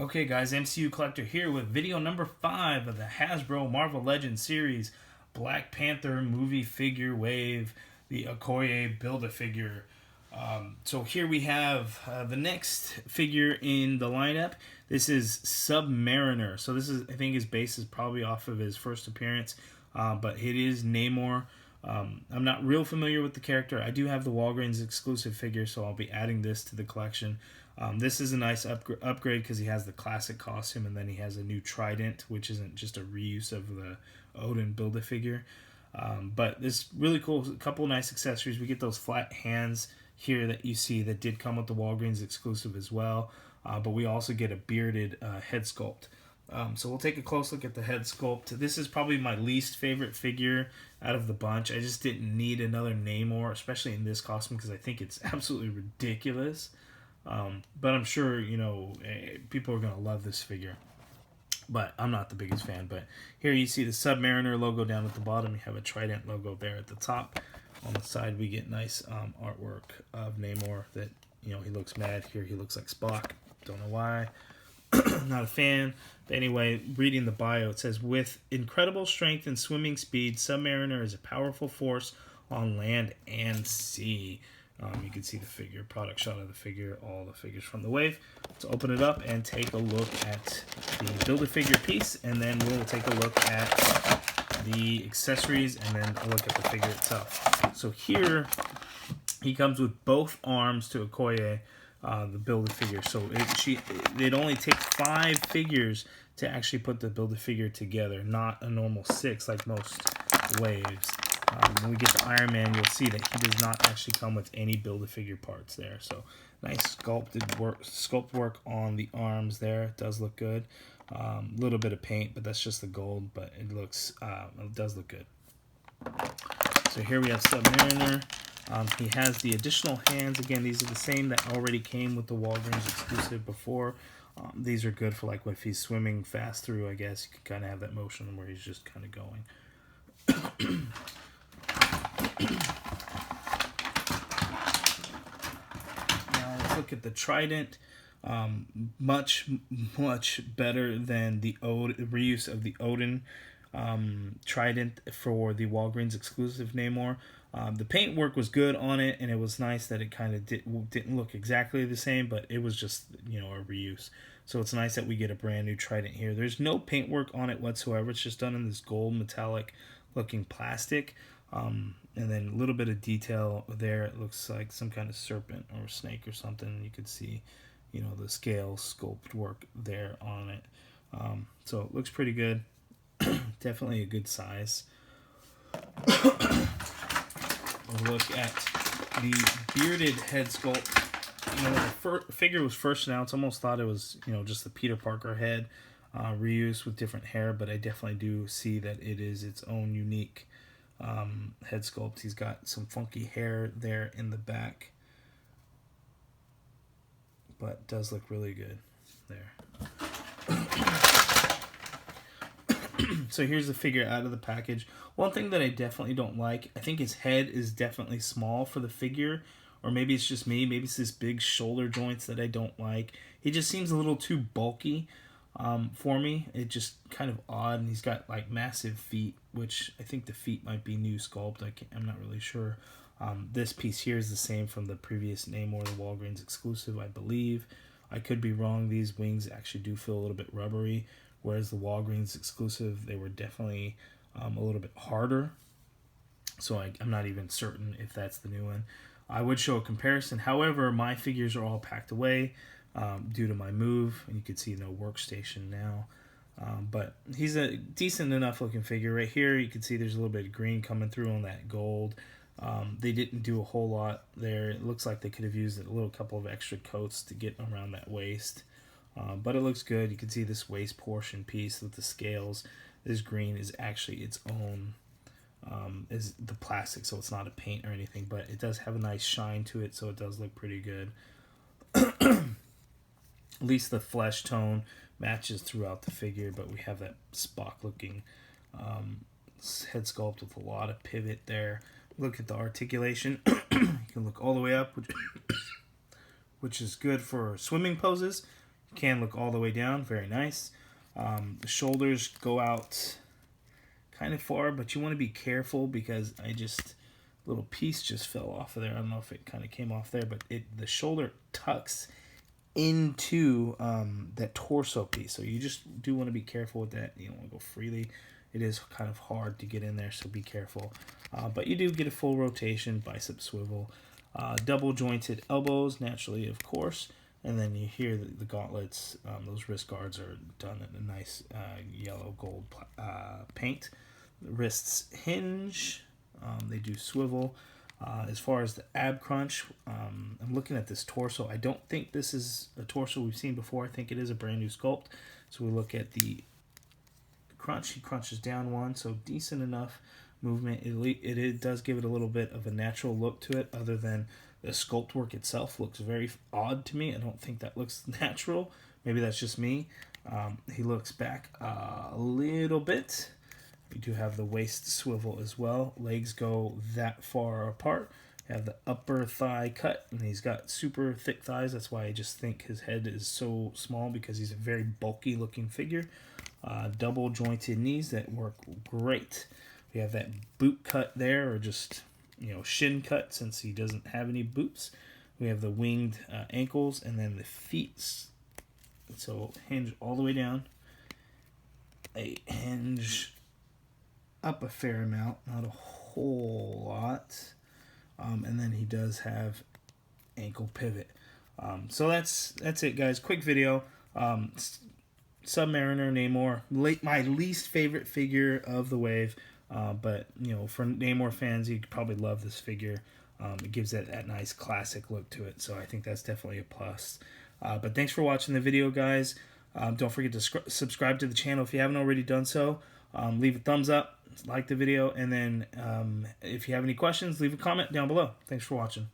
Okay guys, MCU Collector here with video number 5 of the Hasbro Marvel Legends series, Black Panther movie figure wave, the Okoye Build-A-Figure. So here we have the next figure in the lineup. This is Submariner. So this is, I think his base is probably off of his first appearance, but it is Namor. I'm not real familiar with the character. I do have the Walgreens exclusive figure, so I'll be adding this to the collection. This is a nice upgrade because he has the classic costume, and then he has a new trident, which isn't just a reuse of the Odin Build-A-Figure. But this really cool, a couple nice accessories. We get those flat hands here that you see that did come with the Walgreens exclusive as well. But we also get a bearded head sculpt. So we'll take a close look at the head sculpt. This is probably my least favorite figure out of the bunch. I just didn't need another Namor, especially in this costume, because I think it's absolutely ridiculous. But I'm sure, you know, people are going to love this figure. But I'm not the biggest fan. But here you see the Submariner logo down at the bottom. You have a Trident logo there at the top. On the side, we get nice artwork of Namor that, you know, he looks mad. Here he looks like Spock. Don't know why. Not a fan. But anyway, reading the bio, it says, with incredible strength and swimming speed, Submariner is a powerful force on land and sea. You can see the figure, product shot of the figure, all the figures from the wave. Let's open it up and take a look at the Build-A-Figure piece, and then we'll take a look at the accessories and then a look at the figure itself. So here, he comes with both arms to Okoye, the Build-A-Figure. So it only takes 5 figures to actually put the Build-A-Figure together, not a normal 6 like most waves. When we get to Iron Man, you'll see that he does not actually come with any Build-A-Figure parts there. So nice sculpt work on the arms there. It does look good. Little bit of paint, but that's just the gold. But it does look good. So here we have Submariner. He has the additional hands. Again, these are the same that already came with the Walgreens exclusive before. These are good for like if he's swimming fast through, I guess. You can kind of have that motion where he's just kind of going. Now let's look at the Trident. Much better than the reuse of the Odin Trident for the Walgreens exclusive Namor. The paint work was good on it, and it was nice that it kind of didn't look exactly the same, but it was just, you know, a reuse. So it's nice that we get a brand new Trident here. There's no paint work on it whatsoever. It's just done in this gold metallic looking plastic. And then a little bit of detail there. It looks like some kind of serpent or snake or something. You could see, you know, the scale sculpt work there on it. So it looks pretty good. Definitely a good size. We'll look at the bearded head sculpt. You know, the figure was first announced, almost thought it was, you know, just the Peter Parker head reused with different hair, but I definitely do see that it is its own unique head sculpt. He's got some funky hair there in the back, but does look really good there. So here's the figure out of the package. One thing that I definitely don't like, I think his head is definitely small for the figure, or maybe it's just me, maybe it's this big shoulder joints that I don't like. He just seems a little too bulky for me. It's just kind of odd, and he's got like massive feet, which I think the feet might be new sculpt. I'm not really sure. This piece here is the same from the previous Namor, the Walgreens exclusive, I believe. I could be wrong. These wings actually do feel a little bit rubbery, whereas the Walgreens exclusive, they were definitely a little bit harder. So I'm not even certain if that's the new one. I would show a comparison. However, my figures are all packed away due to my move, and you can see no workstation now. But he's a decent enough looking figure. Right here, you can see there's a little bit of green coming through on that gold. They didn't do a whole lot there. It looks like they could have used a couple of extra coats to get around that waist. But it looks good. You can see this waist portion piece with the scales. This green is actually its own, is the plastic, so it's not a paint or anything, but it does have a nice shine to it, so it does look pretty good. At least the flesh tone matches throughout the figure, but we have that Spock looking head sculpt with a lot of pivot there. Look at the articulation. You can look all the way up, which is good for swimming poses. can look all the way down. Very nice. The shoulders go out kind of far, but you want to be careful because little piece just fell off of there. I don't know if it kind of came off there, but the shoulder tucks into that torso piece. So you just do want to be careful with that. You don't want to go freely. It is kind of hard to get in there, so be careful. But you do get a full rotation, bicep swivel, double jointed elbows, naturally, of course. And then you hear the gauntlets. Those wrist guards are done in a nice yellow gold paint. The wrists hinge. They do swivel. As far as the ab crunch, I'm looking at this torso. I don't think this is a torso we've seen before. I think it is a brand new sculpt. So we look at the crunch. He crunches down one, so decent enough movement. It does give it a little bit of a natural look to it, other than the sculpt work itself looks very odd to me. I don't think that looks natural. Maybe that's just me. He looks back a little bit. You do have the waist swivel as well. Legs go that far apart. You have the upper thigh cut, and he's got super thick thighs. That's why I just think his head is so small, because he's a very bulky looking figure. Double jointed knees that work great. We have that boot cut there, or just shin cut, since he doesn't have any boots. We have the winged ankles, and then the feet. So hinge all the way down. They hinge up a fair amount, not a whole lot. And then he does have ankle pivot. So that's it, guys. Quick video. Submariner Namor, my least favorite figure of the wave. But for Namor fans, you'd probably love this figure. It gives it that nice classic look to it. So I think that's definitely a plus. But thanks for watching the video, guys. Don't forget to subscribe to the channel if you haven't already done so. Leave a thumbs up, like the video, and then if you have any questions, leave a comment down below. Thanks for watching.